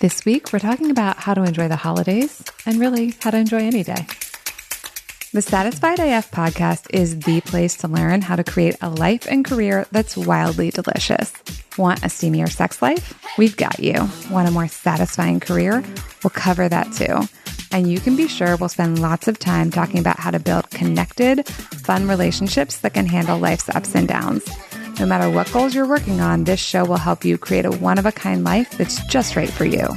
This week, we're talking about how to enjoy the holidays and really how to enjoy any day. The Satisfied AF podcast is the place to learn how to create a life and career that's wildly delicious. Want a steamier sex life? We've got you. Want a more satisfying career? We'll cover that too. And you can be sure we'll spend lots of time talking about how to build connected, fun relationships that can handle life's ups and downs. No matter what goals you're working on, this show will help you create a one-of-a-kind life that's just right for you.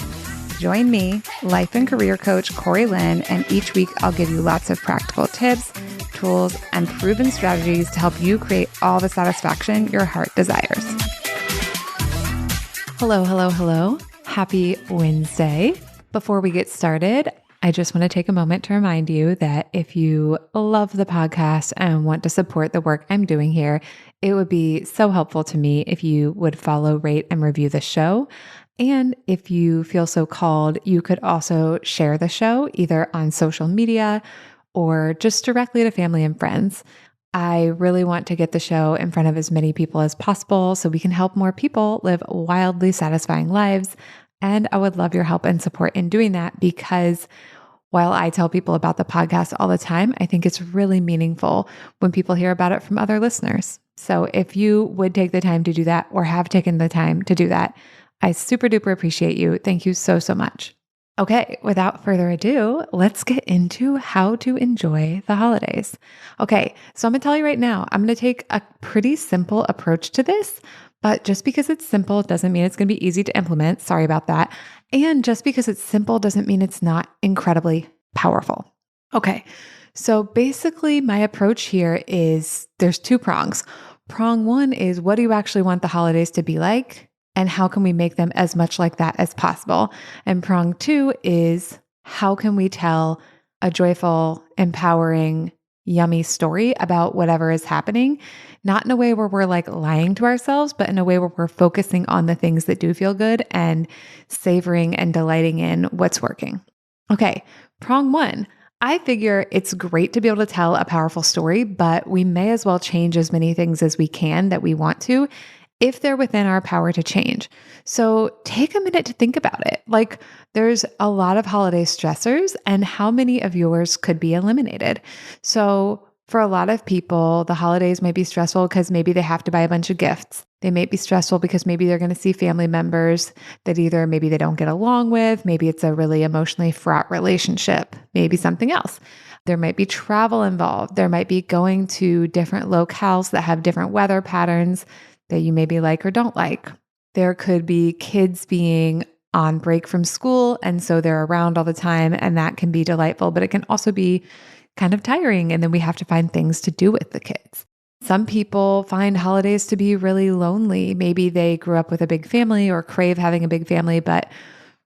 Join me, life and career coach Corey Lynn, and each week I'll give you lots of practical tips, tools, and proven strategies to help you create all the satisfaction your heart desires. Hello, hello, hello. Happy Wednesday. Before we get started, I just want to take a moment to remind you that if you love the podcast and want to support the work I'm doing here, it would be so helpful to me if you would follow, rate, and review the show. And if you feel so called, you could also share the show either on social media or just directly to family and friends. I really want to get the show in front of as many people as possible so we can help more people live wildly satisfying lives. And I would love your help and support in doing that because while I tell people about the podcast all the time, I think it's really meaningful when people hear about it from other listeners. So if you would take the time to do that or have taken the time to do that, I super duper appreciate you. Thank you so, so much. Okay, without further ado, let's get into how to enjoy the holidays. Okay, so I'm gonna tell you right now, I'm gonna take a pretty simple approach to this, but just because it's simple doesn't mean it's gonna be easy to implement. Sorry about that. And just because it's simple doesn't mean it's not incredibly powerful. Okay, so basically my approach here is there's two prongs. Prong one is what do you actually want the holidays to be like? And how can we make them as much like that as possible? And prong two is how can we tell a joyful, empowering, yummy story about whatever is happening, not in a way where we're like lying to ourselves, but in a way where we're focusing on the things that do feel good and savoring and delighting in what's working. Okay, prong one. I figure it's great to be able to tell a powerful story, but we may as well change as many things as we can that we want to if they're within our power to change. So take a minute to think about it. Like there's a lot of holiday stressors and how many of yours could be eliminated. So for a lot of people, the holidays might be stressful because maybe they have to buy a bunch of gifts. They may be stressful because maybe they're going to see family members that either maybe they don't get along with, maybe it's a really emotionally fraught relationship, maybe something else. There might be travel involved. There might be going to different locales that have different weather patterns that you maybe like or don't like. There could be kids being on break from school, and so they're around all the time, and that can be delightful, but it can also be kind of tiring, and then we have to find things to do with the kids. Some people find holidays to be really lonely. Maybe they grew up with a big family or crave having a big family, but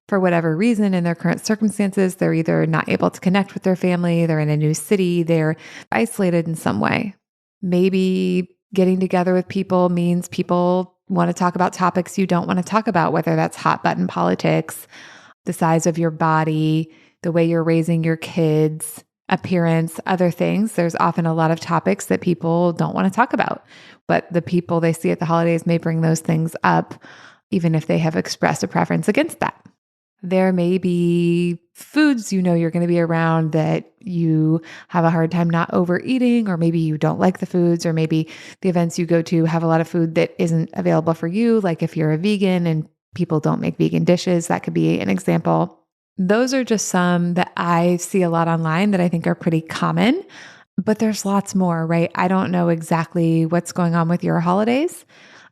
for whatever reason in their current circumstances, they're either not able to connect with their family, they're in a new city, they're isolated in some way. Maybe getting together with people means people want to talk about topics you don't want to talk about, whether that's hot button politics, the size of your body, the way you're raising your kids, appearance, other things. There's often a lot of topics that people don't want to talk about, but the people they see at the holidays may bring those things up, even if they have expressed a preference against that. There may be foods you know you're going to be around that you have a hard time not overeating, or maybe you don't like the foods, or maybe the events you go to have a lot of food that isn't available for you. Like if you're a vegan and people don't make vegan dishes, that could be an example. Those are just some that I see a lot online that I think are pretty common, but there's lots more, right? I don't know exactly what's going on with your holidays,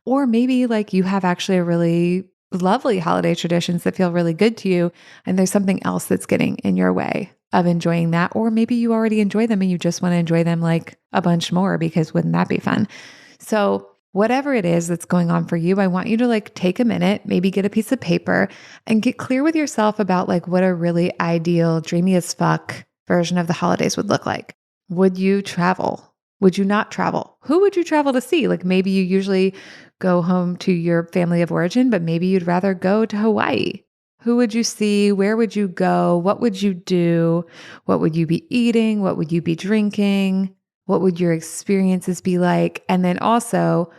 or maybe like you have actually a really lovely holiday traditions that feel really good to you, and there's something else that's getting in your way of enjoying that, or maybe you already enjoy them and you just want to enjoy them like a bunch more because wouldn't that be fun? So whatever it is that's going on for you, I want you to like take a minute, maybe get a piece of paper and get clear with yourself about like what a really ideal, dreamy as fuck version of the holidays would look like. Would you travel? Would you not travel? Who would you travel to see? Like maybe you usually go home to your family of origin, but maybe you'd rather go to Hawaii. Who would you see? Where would you go? What would you do? What would you be eating? What would you be drinking? What would your experiences be like? And then also,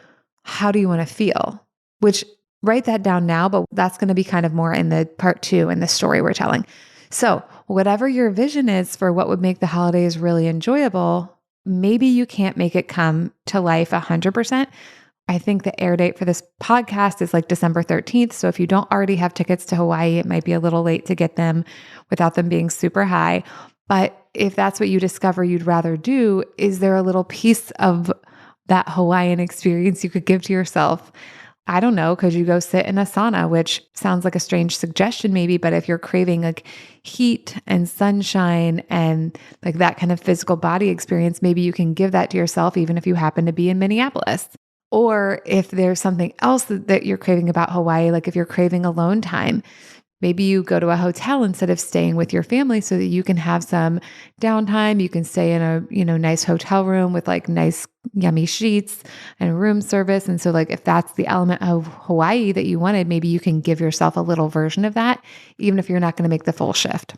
how do you want to feel? Which write that down now, but that's going to be kind of more in the part 2 in the story we're telling. So whatever your vision is for what would make the holidays really enjoyable, maybe you can't make it come to life 100%. I think the air date for this podcast is like December 13th. So if you don't already have tickets to Hawaii, it might be a little late to get them without them being super high. But if that's what you discover you'd rather do, is there a little piece of that Hawaiian experience you could give to yourself? I don't know. Could you go sit in a sauna, which sounds like a strange suggestion maybe, but if you're craving like heat and sunshine and like that kind of physical body experience, maybe you can give that to yourself, even if you happen to be in Minneapolis. Or if there's something else that you're craving about Hawaii, like if you're craving alone time, maybe you go to a hotel instead of staying with your family so that you can have some downtime. You can stay in a, nice hotel room with like nice, yummy sheets and room service. And so like, if that's the element of Hawaii that you wanted, maybe you can give yourself a little version of that, even if you're not going to make the full shift.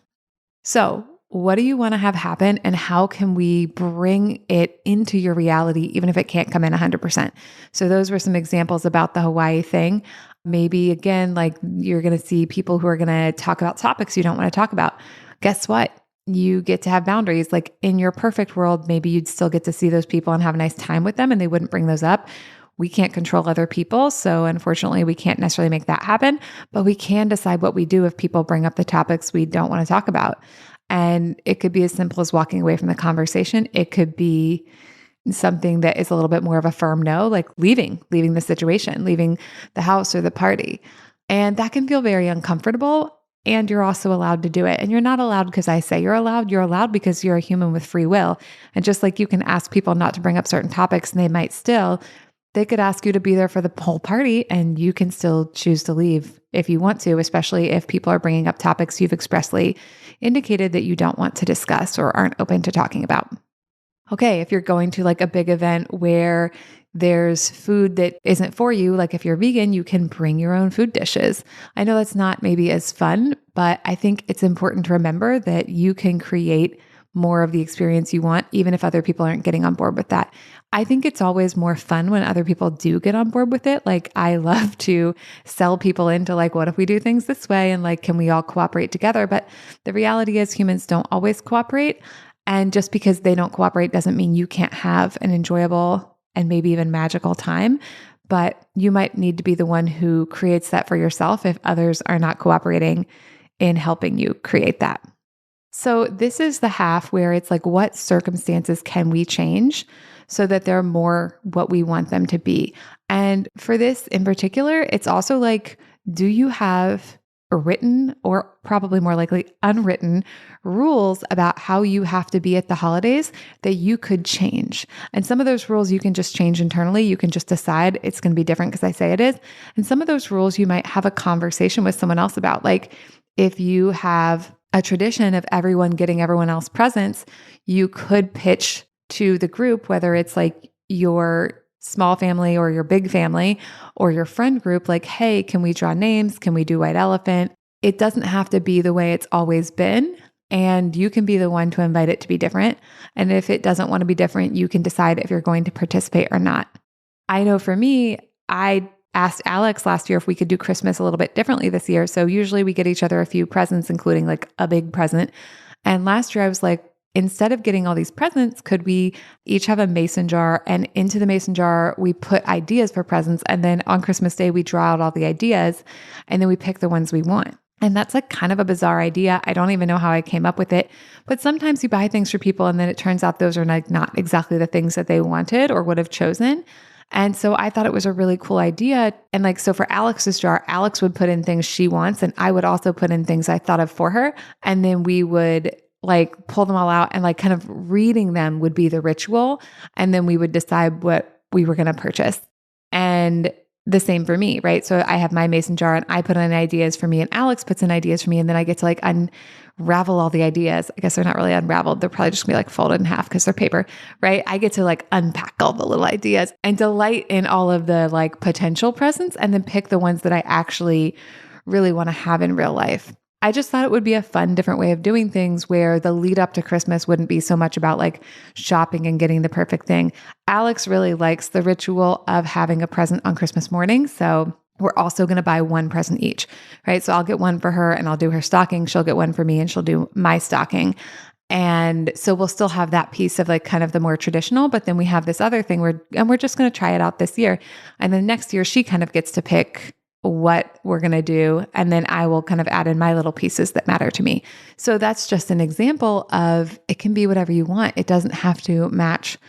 So what do you want to have happen, and how can we bring it into your reality, even if it can't come in 100%? So those were some examples about the Hawaii thing. Maybe again, like you're going to see people who are going to talk about topics you don't want to talk about. Guess what? You get to have boundaries. Like in your perfect world, maybe you'd still get to see those people and have a nice time with them and they wouldn't bring those up. We can't control other people. So unfortunately, we can't necessarily make that happen, but we can decide what we do if people bring up the topics we don't want to talk about. And it could be as simple as walking away from the conversation. It could be something that is a little bit more of a firm no, like leaving the situation, leaving the house or the party. And that can feel very uncomfortable. And you're also allowed to do it. And you're not allowed because I say you're allowed because you're a human with free will. And just like you can ask people not to bring up certain topics and they might still, they could ask you to be there for the whole party and you can still choose to leave if you want to, especially if people are bringing up topics you've expressly indicated that you don't want to discuss or aren't open to talking about. Okay, if you're going to like a big event where there's food that isn't for you, like if you're vegan, you can bring your own food dishes. I know that's not maybe as fun, but I think it's important to remember that you can create more of the experience you want, even if other people aren't getting on board with that. I think it's always more fun when other people do get on board with it. Like I love to sell people into like, what if we do things this way? And like, can we all cooperate together? But the reality is humans don't always cooperate. And just because they don't cooperate doesn't mean you can't have an enjoyable and maybe even magical time. But you might need to be the one who creates that for yourself if others are not cooperating in helping you create that. So this is the half where it's like, what circumstances can we change so that they're more what we want them to be? And for this in particular, it's also like, do you have written or probably more likely unwritten rules about how you have to be at the holidays that you could change? And some of those rules you can just change internally. You can just decide it's going to be different because I say it is. And some of those rules you might have a conversation with someone else about. Like if you have a tradition of everyone getting everyone else presents, you could pitch to the group, whether it's like your small family or your big family or your friend group, like, hey, can we draw names? Can we do white elephant? It doesn't have to be the way it's always been. And you can be the one to invite it to be different. And if it doesn't want to be different, you can decide if you're going to participate or not. I know for me, I asked Alex last year if we could do Christmas a little bit differently this year. So usually we get each other a few presents, including like a big present. And last year I was like, instead of getting all these presents, could we each have a mason jar? And into the mason jar, we put ideas for presents. And then on Christmas Day, we draw out all the ideas and then we pick the ones we want. And that's like kind of a bizarre idea. I don't even know how I came up with it. But sometimes you buy things for people and then it turns out those are like not exactly the things that they wanted or would have chosen. And so I thought it was a really cool idea. And like, so for Alex's jar, Alex would put in things she wants and I would also put in things I thought of for her. And then we would like pull them all out and like kind of reading them would be the ritual. And then we would decide what we were going to purchase. And the same for me, right? So I have my mason jar and I put in ideas for me and Alex puts in ideas for me. And then I get to like unravel all the ideas. I guess they're not really unraveled. They're probably just gonna be like folded in half because they're paper, right? I get to like unpack all the little ideas and delight in all of the like potential presents and then pick the ones that I actually really want to have in real life. I just thought it would be a fun, different way of doing things where the lead up to Christmas wouldn't be so much about like shopping and getting the perfect thing. Alex really likes the ritual of having a present on Christmas morning. So we're also going to buy one present each, right? So I'll get one for her and I'll do her stocking. She'll get one for me and she'll do my stocking. And so we'll still have that piece of like kind of the more traditional, but then we have this other thing we're just going to try it out this year. And then next year she kind of gets to pick what we're going to do. And then I will kind of add in my little pieces that matter to me. So that's just an example of it can be whatever you want. It doesn't have to match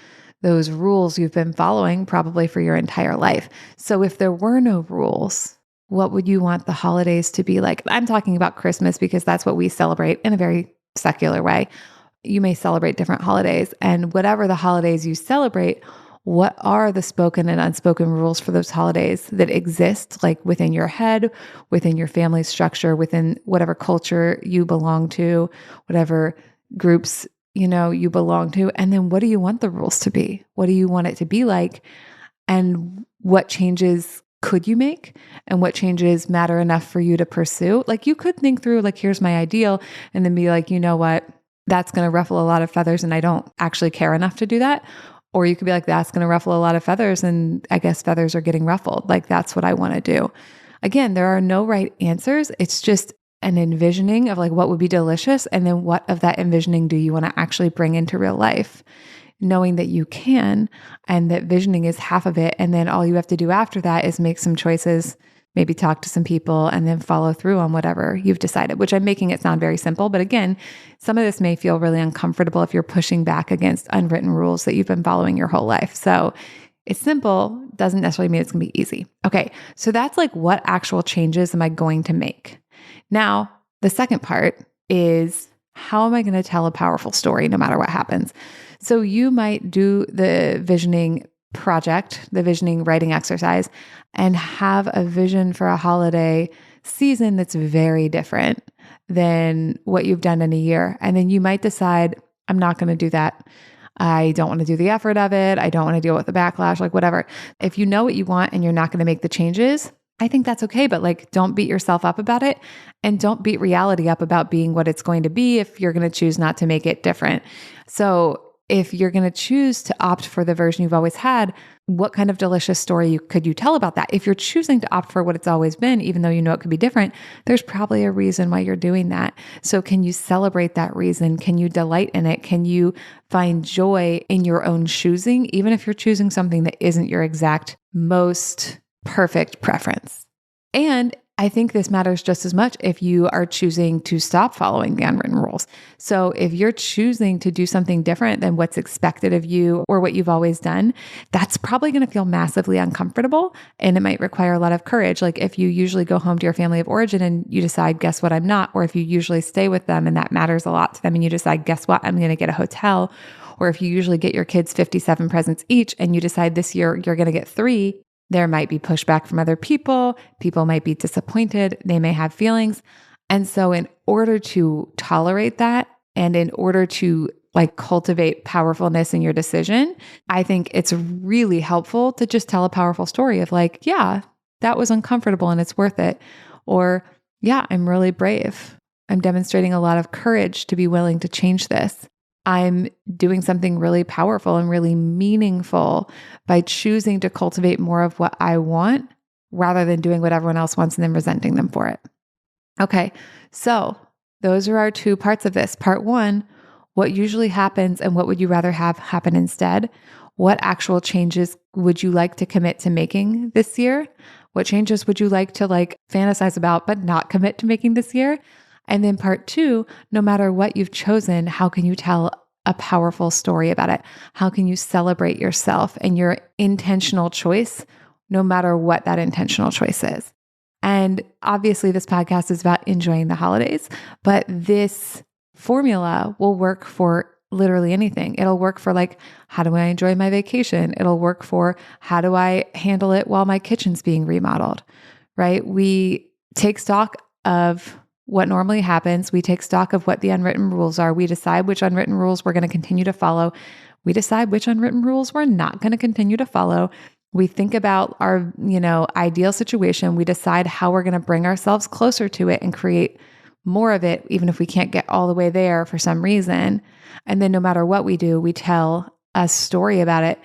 those rules you've been following probably for your entire life. So if there were no rules, what would you want the holidays to be like? I'm talking about Christmas because that's what we celebrate in a very secular way. You may celebrate different holidays, and whatever the holidays you celebrate, what are the spoken and unspoken rules for those holidays that exist, like within your head, within your family structure, within whatever culture you belong to, whatever groups you belong to? And then what do you want the rules to be? What do you want it to be like? And what changes could you make? And what changes matter enough for you to pursue? Like you could think through like, here's my ideal, and then be like, you know what? That's going to ruffle a lot of feathers and I don't actually care enough to do that. Or you could be like, that's going to ruffle a lot of feathers and I guess feathers are getting ruffled. Like that's what I want to do. Again, there are no right answers. It's just an envisioning of like what would be delicious. And then what of that envisioning do you want to actually bring into real life? Knowing that you can, and that visioning is half of it. And then all you have to do after that is make some choices, maybe talk to some people, and then follow through on whatever you've decided, which I'm making it sound very simple. But again, some of this may feel really uncomfortable if you're pushing back against unwritten rules that you've been following your whole life. So it's simple, doesn't necessarily mean it's going to be easy. Okay, so that's like what actual changes am I going to make? Now, the second part is how am I going to tell a powerful story no matter what happens? So you might do the visioning project, the visioning writing exercise, and have a vision for a holiday season that's very different than what you've done in a year. And then you might decide, I'm not going to do that. I don't want to do the effort of it. I don't want to deal with the backlash, like whatever. If you know what you want and you're not going to make the changes, I think that's okay, but like, don't beat yourself up about it, and don't beat reality up about being what it's going to be if you're going to choose not to make it different. So if you're going to choose to opt for the version you've always had, what kind of delicious story could you tell about that? If you're choosing to opt for what it's always been, even though you know it could be different, there's probably a reason why you're doing that. So can you celebrate that reason? Can you delight in it? Can you find joy in your own choosing, even if you're choosing something that isn't your exact most perfect preference? And I think this matters just as much if you are choosing to stop following the unwritten rules. So if you're choosing to do something different than what's expected of you or what you've always done, that's probably going to feel massively uncomfortable, and it might require a lot of courage. Like if you usually go home to your family of origin and you decide, guess what, I'm not, or if you usually stay with them and that matters a lot to them and you decide, guess what, I'm going to get a hotel, or if you usually get your kids 57 presents each and you decide this year you're going to get 3, there might be pushback from other people. People might be disappointed. They may have feelings. And so in order to tolerate that, and in order to like cultivate powerfulness in your decision, I think it's really helpful to just tell a powerful story of like, yeah, that was uncomfortable and it's worth it. Or yeah, I'm really brave. I'm demonstrating a lot of courage to be willing to change this. I'm doing something really powerful and really meaningful by choosing to cultivate more of what I want rather than doing what everyone else wants and then resenting them for it. Okay, so those are our 2 parts of this. Part 1, what usually happens and what would you rather have happen instead? What actual changes would you like to commit to making this year? What changes would you like to like fantasize about but not commit to making this year? And then part 2, no matter what you've chosen, how can you tell a powerful story about it? How can you celebrate yourself and your intentional choice, no matter what that intentional choice is? And obviously this podcast is about enjoying the holidays, but this formula will work for literally anything. It'll work for like, how do I enjoy my vacation? It'll work for how do I handle it while my kitchen's being remodeled, right? We take stock of what normally happens. We take stock of what the unwritten rules are. We decide which unwritten rules we're going to continue to follow. We decide which unwritten rules we're not going to continue to follow. We think about our, ideal situation. We decide how we're going to bring ourselves closer to it and create more of it, even if we can't get all the way there for some reason. And then no matter what we do, we tell a story about it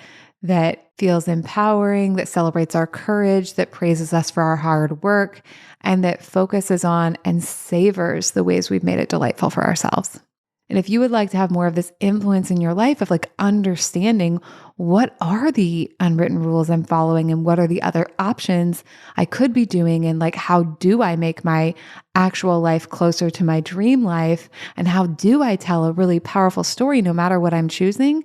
that feels empowering, that celebrates our courage, that praises us for our hard work, and that focuses on and savors the ways we've made it delightful for ourselves. And if you would like to have more of this influence in your life of like understanding what are the unwritten rules I'm following and what are the other options I could be doing, and like how do I make my actual life closer to my dream life, and how do I tell a really powerful story no matter what I'm choosing,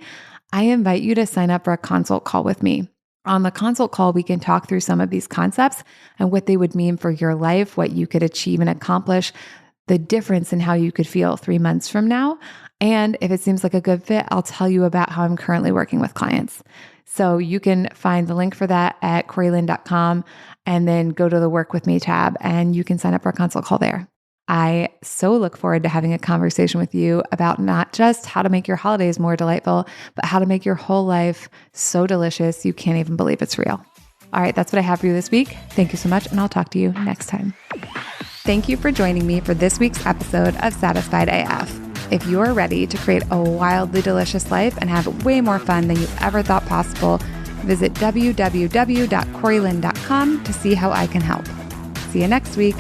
I invite you to sign up for a consult call with me. On the consult call, we can talk through some of these concepts and what they would mean for your life, what you could achieve and accomplish, the difference in how you could feel 3 months from now. And if it seems like a good fit, I'll tell you about how I'm currently working with clients. So you can find the link for that at corylyn.com and then go to the Work With Me tab and you can sign up for a consult call there. I so look forward to having a conversation with you about not just how to make your holidays more delightful, but how to make your whole life so delicious you can't even believe it's real. All right, that's what I have for you this week. Thank you so much, and I'll talk to you next time. Thank you for joining me for this week's episode of Satisfied AF. If you're ready to create a wildly delicious life and have way more fun than you ever thought possible, visit www.corylyn.com to see how I can help. See you next week.